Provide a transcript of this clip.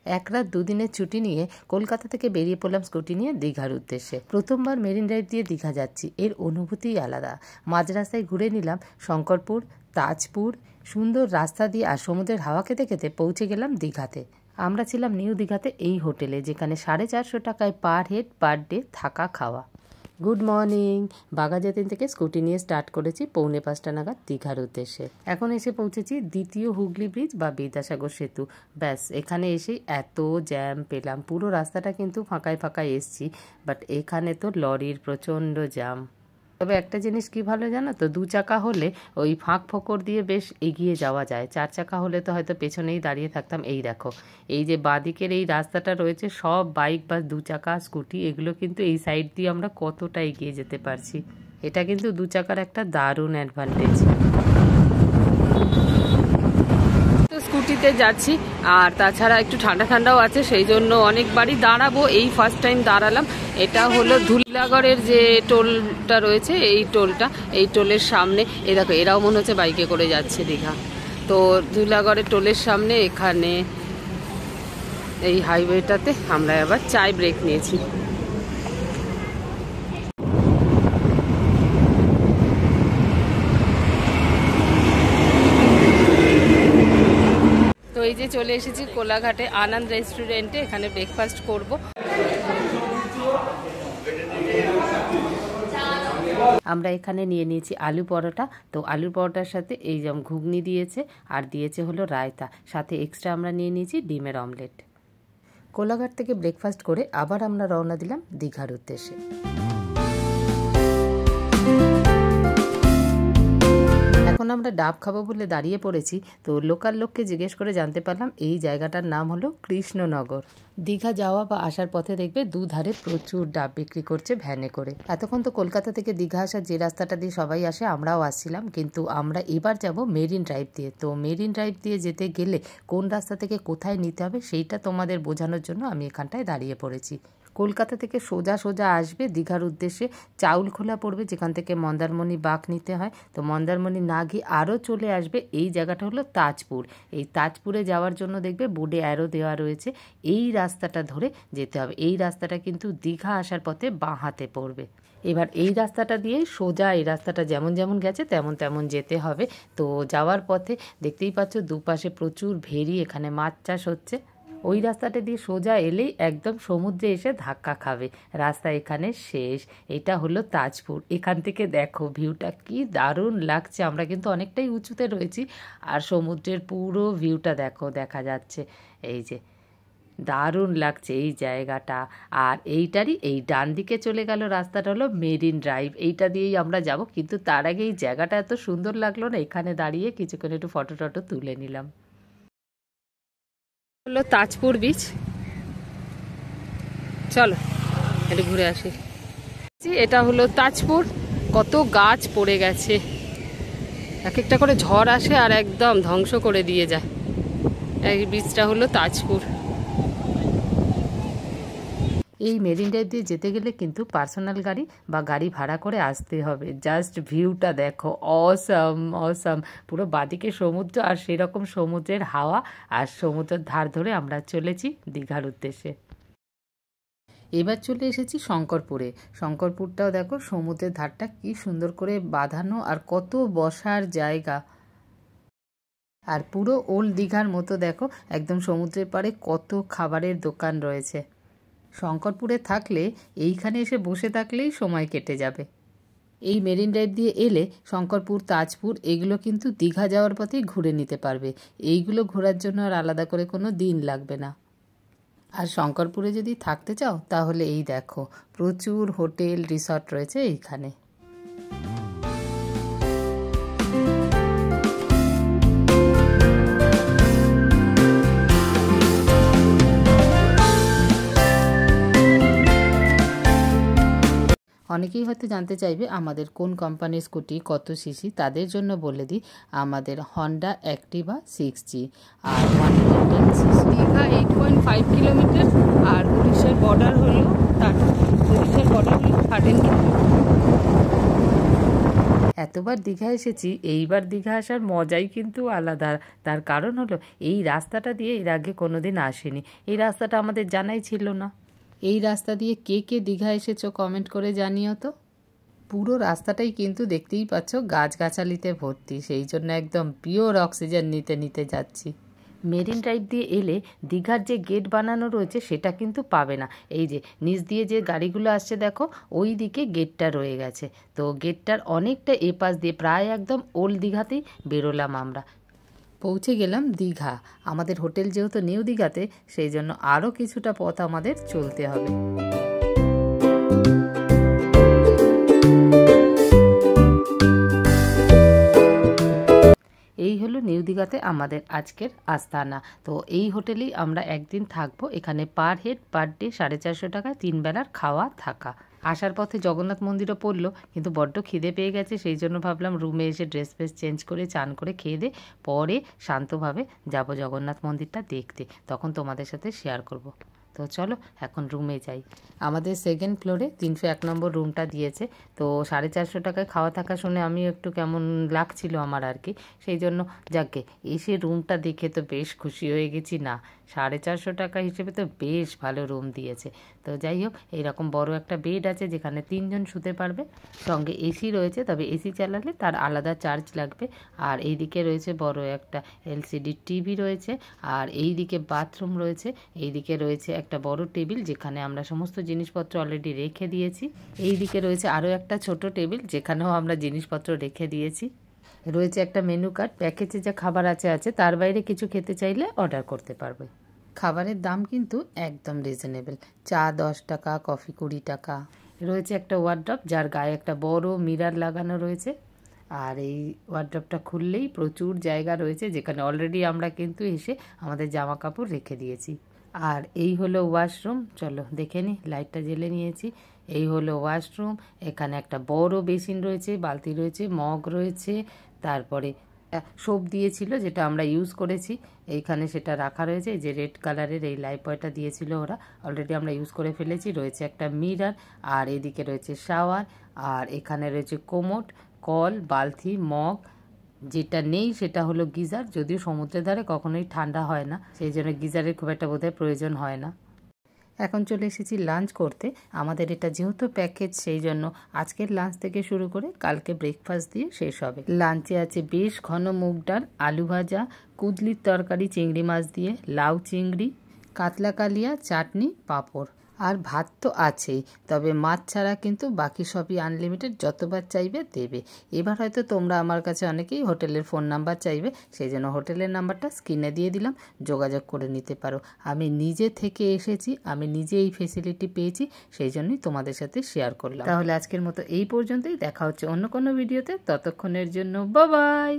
এক রাত দুদিনের ছুটি নিয়ে কলকাতা থেকে বেরিয়ে পড়লাম স্কুটি নিয়ে দীঘার উদ্দেশ্যে। প্রথমবার মেরিন ড্রাইভ দিয়ে দীঘা যাচ্ছি, এর অনুভূতিই আলাদা। মাঝ রাস্তায় ঘুরে নিলাম শঙ্করপুর, তাজপুর, সুন্দর রাস্তা দিয়ে আর সমুদ্রের হাওয়া খেতে খেতে পৌঁছে গেলাম দীঘাতে। আমরা ছিলাম নিউ দীঘাতে এই হোটেলে, যেখানে 450 টাকায় পার হেড পার ডে থাকা খাওয়া। Good morning. বাঘাযতীন থেকে স্কুটি নিয়ে স্টার্ট করেছি 4:45 নাগাদ দীঘার উদ্দেশ্যে। এখন এসে পৌঁছেছি দ্বিতীয় হুগলি ব্রিজ বা বিদ্যাসাগর সেতু। ব্যাস, এখানে এসেই এত জ্যাম পেলাম। পুরো রাস্তাটা কিন্তু ফাঁকায় ফাঁকায় এসছি, বাট এখানে তো লরির প্রচণ্ড জ্যাম। তবে একটা জিনিস কি ভালো জানো তো, 2 চাকা হলে ওই ফাঁক ফোকর দিয়ে বেশ এগিয়ে যাওয়া যায়। 4 চাকা হলে তো হয়তো পেছনেই দাঁড়িয়ে থাকতাম। এই দেখো, এই যে বাঁদিকের এই রাস্তাটা রয়েছে, সব বাইক বা 2 চাকা স্কুটি এগুলো কিন্তু এই সাইড দিয়ে আমরা কতটা এগিয়ে যেতে পারছি। এটা কিন্তু 2 চাকার একটা দারুণ অ্যাডভান্টেজ। স্কুটিতে যাচ্ছি, আর তাছাড়া একটু ঠান্ডা ঠান্ডাও আছে, সেই জন্য অনেকবারই দাঁড়াবো। এই ফার্স্ট টাইম দাঁড়ালাম। এটা হলো ধুলাগড়ের যে টোলটা রয়েছে, এই টোলের সামনে। এই দেখো, এরাও মনে হচ্ছে বাইকে করে যাচ্ছে দীঘা। তো ধুলাগড়ের টোলের সামনে এখানে এই হাইওয়েটাতে আমরা আবার চায় ব্রেক নিয়েছি। তো এই যে চলে এসেছি কোলাঘাটে আনন্দ রেস্টুরেন্টে, এখানে ব্রেকফাস্ট করব। আমরা এখানে নিয়ে নিয়েছি আলু পরোটা। তো আলু পরোটার সাথে এই যেমন ঘুগনি দিয়েছে, আর দিয়েছে হলো রায়তা, সাথে এক্সট্রা আমরা নিয়ে নিয়েছি ডিমের অমলেট। কোলাঘাট থেকে ব্রেকফাস্ট করে আবার আমরা রওনা দিলাম দীঘার উদ্দেশ্যে। এখন আমরা ডাব খাবো বলে দাঁড়িয়ে পড়েছি। তো লোকাল লোককে জিজ্ঞেস করে জানতে পারলাম এই জায়গাটার নাম হলো কৃষ্ণনগর। দীঘা যাওয়া বা আসার পথে দেখবে দুধারে প্রচুর ডাব বিক্রি করছে ভ্যানে করে। এতক্ষণ তো কলকাতা থেকে দীঘা আসার যে রাস্তাটা দিয়ে সবাই আসে, আমরাও আসছিলাম, কিন্তু আমরা এবার যাব মেরিন ড্রাইভ দিয়ে। তো মেরিন ড্রাইভ দিয়ে যেতে গেলে কোন রাস্তা থেকে কোথায় নিতে হবে সেইটা তোমাদের বোঝানোর জন্য আমি এখানটায় দাঁড়িয়ে পড়েছি। কলকাতা থেকে সোজা আসবে দীঘার উদ্দেশ্যে, চাউলখোলা পড়বে, যেখান থেকে মন্দারমণি বাঁক নিতে হয়। তো মন্দারমণি না গিয়ে আরও চলে আসবে, এই জায়গাটা হলো তাজপুর। এই তাজপুরে যাওয়ার জন্য দেখবে বোর্ডে অ্যারো দেওয়া রয়েছে, এই রাস্তাটা ধরে যেতে হবে। এই রাস্তাটা কিন্তু দীঘা আসার পথে বাঁ হাতে পড়বে। এবার এই রাস্তাটা দিয়ে সোজা, এই রাস্তাটা যেমন যেমন গেছে তেমন তেমন যেতে হবে। তো যাওয়ার পথে দেখতেই পাচ্ছ দুপাশে প্রচুর ভেরি, এখানে মাছ চাষ হচ্ছে। ওই রাস্তাটা দিয়ে সোজা এলেই একদম সমুদ্রে এসে ধাক্কা খাবে, রাস্তা এখানে শেষ। এটা হলো তাজপুর। এখান থেকে দেখো ভিউটা কি দারুণ লাগছে। আমরা কিন্তু অনেকটাই উঁচুতে রয়েছি, আর সমুদ্রের পুরো ভিউটা দেখো, দেখা যাচ্ছে। এই যে দারুণ লাগছে এই জায়গাটা। আর এইটারই এই ডান দিকে চলে গেল রাস্তাটা হলো মেরিন ড্রাইভ, এইটা দিয়েই আমরা যাব। কিন্তু তার আগে এই জায়গাটা এত সুন্দর লাগলো না, এখানে দাঁড়িয়ে কিছুক্ষণ একটু ফটো টটো তুলে নিলাম। হলো তাজপুর বিচ, চলো একটু ঘুরে আসি। এটা হলো তাজপুর। কত গাছ পড়ে গেছে, এক একটা করে ঝড় আসে আর একদম ধ্বংস করে দিয়ে যায়। এই বিচটা হলো তাজপুর। এই মেরিন ড্রাইভ দিয়ে যেতে গেলে কিন্তু পার্সোনাল গাড়ি বা গাড়ি ভাড়া করে আসতে হবে। জাস্ট ভিউটা দেখো, অসাম। পুরো বাদিকে সমুদ্র, আর সেরকম সমুদ্রের হাওয়া, আর সমুদ্রের ধার ধরে আমরা চলেছি দীঘার উদ্দেশ্যে। এবার চলে এসেছি শঙ্করপুরে। শঙ্করপুরটাও দেখো, সমুদ্রের ধারটা কি সুন্দর করে বাঁধানো, আর কত বসার জায়গা। আর পুরো ওল্ড দীঘার মতো দেখো, একদম সমুদ্রের পাড়ে কত খাবারের দোকান রয়েছে। শঙ্করপুরে থাকলে এইখানে এসে বসে থাকলেই সময় কেটে যাবে। এই মেরিন ড্রাইভ দিয়ে এলে শঙ্করপুর, তাজপুর এগুলো কিন্তু দীঘা যাওয়ার পথেই ঘুরে নিতে পারবে। এইগুলো ঘোরার জন্য আর আলাদা করে কোনো দিন লাগবে না। আর শঙ্করপুরে যদি থাকতে চাও তাহলে এই দেখো, প্রচুর হোটেল রিসর্ট রয়েছে এইখানে। অনেকেই হয়তো জানতে চাইবে আমাদের কোন কোম্পানির স্কুটি, কত সিসি। তাদের জন্য বলে দিই, আমাদের হন্ডা অ্যাক্টিভা 6G আর 110 সিসি। দীঘা 8.5 কিলোমিটার, আর উড়িষ্যার বর্ডার হলো 13 কিলোমিটার। এতবার দীঘা এসেছি, এইবার দীঘা আসার মজাই কিন্তু আলাদা। তার কারণ হলো এই রাস্তাটা দিয়ে এর আগে কোনোদিন আসেনি, এই রাস্তাটা আমাদের জানাই ছিল না। এই রাস্তা দিয়ে কে কে দীঘা এসেছো কমেন্ট করে জানিও তো। পুরো রাস্তাটাই কিন্তু দেখতেই পাচ্ছ গাছগাছালিতে ভর্তি, সেই জন্য একদম পিওর অক্সিজেন নিতে নিতে যাচ্ছি। মেরিন ড্রাইভ দিয়ে এলে দীঘার যে গেট বানানো রয়েছে সেটা কিন্তু পাবে না। এই যে নিচ দিয়ে যে গাড়িগুলো আসছে দেখো, ওই দিকে গেটটা রয়ে গেছে। তো গেটটার অনেকটা এপাশ দিয়ে প্রায় একদম ওল্ড দীঘাতেই বেরোলাম আমরা। পৌঁছে গেলাম দীঘা। আমাদের হোটেল যেহেতু নিউ দীঘাতে, সেই জন্য আরও কিছুটা পথ আমাদের চলতে হবে। এই হলো নিউ দীঘাতে আমাদের আজকের আস্তানা। তো এই হোটেলেই আমরা একদিন থাকবো। এখানে পার হেড পার ডে 450 টাকায় 3 বেলার খাওয়া থাকা। আসার পথে জগন্নাথ মন্দিরও পড়লো, কিন্তু বড্ড খিদে পেয়ে গেছে, সেই জন্য ভাবলাম রুমে এসে ড্রেস ফ্রেস চেঞ্জ করে চান করে খেয়ে দে, পরে শান্তভাবে যাব জগন্নাথ মন্দিরটা দেখতে, তখন তোমাদের সাথে শেয়ার করব। তো চলো এখন রুমে যাই। আমাদের সেকেন্ড ফ্লোরে 301 নম্বর রুমটা দিয়েছে। তো 450 টাকায় খাওয়া থাকা শুনে আমি একটু কেমন লাগছিল আমার আর কি, সেই জন্য যাকে এসে রুমটা দেখে তো বেশ খুশি হয়ে গেছি। না, 450 টাকা হিসেবে তো বেশ ভালো রুম দিয়েছে। তো যাই হোক, এইরকম বড় একটা বেড আছে যেখানে 3 জন শুতে পারবে, সঙ্গে এসি রয়েছে, তবে এসি চালালে তার আলাদা চার্জ লাগবে। আর এই দিকে রয়েছে বড় একটা এলসিডি টিভি রয়েছে, আর এই দিকে বাথরুম রয়েছে, এই দিকে রয়েছে একটা বড় টেবিল যেখানে আমরা সমস্ত জিনিসপত্র অলরেডি রেখে দিয়েছি। এই দিকে রয়েছে আরও একটা ছোট টেবিল যেখানেও আমরা জিনিসপত্র রেখে দিয়েছি। রয়েছে একটা মেনু কার্ড, প্যাকেজে যা খাবার আছে, তার বাইরে কিছু খেতে চাইলে অর্ডার করতে পারবে। খাবারের দাম কিন্তু একদম রিজনেবল, চা 10 টাকা, কফি 20 টাকা। রয়েছে একটা ওয়ার্ড্রপ যার গায়ে একটা বড় মিরার লাগানো রয়েছে, আর এই ওয়ার্ড্রপটা খুললেই প্রচুর জায়গা রয়েছে যেখানে অলরেডি আমরা কিন্তু এসে আমাদের জামা কাপড় রেখে দিয়েছি। আর এই হলো ওয়াশরুম, চলো দেখে নিই, লাইটটা জ্বেলে নিয়েছি। এই হলো ওয়াশরুম, এখানে একটা বড় বেসিন রয়েছে, বালতি রয়েছে, মগ রয়েছে, তারপরে সোপ দিয়েছিল যেটা আমরা ইউজ করেছি, এইখানে সেটা রাখা রয়েছে। এই যে রেড কালারের এই লাইফ বয়টা দিয়েছিল ওরা, অলরেডি আমরা ইউজ করে ফেলেছি। রয়েছে একটা মিরার, আর এদিকে রয়েছে শাওয়ার, আর এখানে রয়েছে কোমোড, কল, বালতি, মগ। যেটা নেই সেটা হলো গিজার, যদিও সমুদ্রের ধারে কখনোই ঠান্ডা হয় না, সেই জন্য গিজারের খুব একটা বোধহয় প্রয়োজন হয় না। এখন চলে এসেছি লাঞ্চ করতে। আমাদের এটা যেহেতু প্যাকেজ, সেই জন্য আজকের লাঞ্চ থেকে শুরু করে কালকে ব্রেকফাস্ট দিয়ে শেষ হবে। লাঞ্চে আছে বেশ ঘন মুগ ডাল, আলু ভাজা, কুদলির তরকারি চিংড়ি মাছ দিয়ে, লাউ চিংড়ি, কাতলা কালিয়া, চাটনি, পাঁপড়, আর ভাত তো আছেই। তবে মাছ ছাড়া কিন্তু বাকি সবই আনলিমিটেড, যতবার চাইবে দেবে। এবার হয়তো তোমরা আমার কাছে অনেকেই হোটেলের ফোন নাম্বার চাইবে, সেই জন্য হোটেলের নাম্বারটা স্ক্রিনে দিয়ে দিলাম, যোগাযোগ করে নিতে পারো। আমি নিজে থেকে এসেছি, আমি নিজে এই ফেসিলিটি পেয়েছি, সেই জন্যই তোমাদের সাথে শেয়ার করলাম। তাহলে আজকের মতো এই পর্যন্তই, দেখা হচ্ছে অন্য কোনো ভিডিওতে, ততক্ষণের জন্য বাই বাই।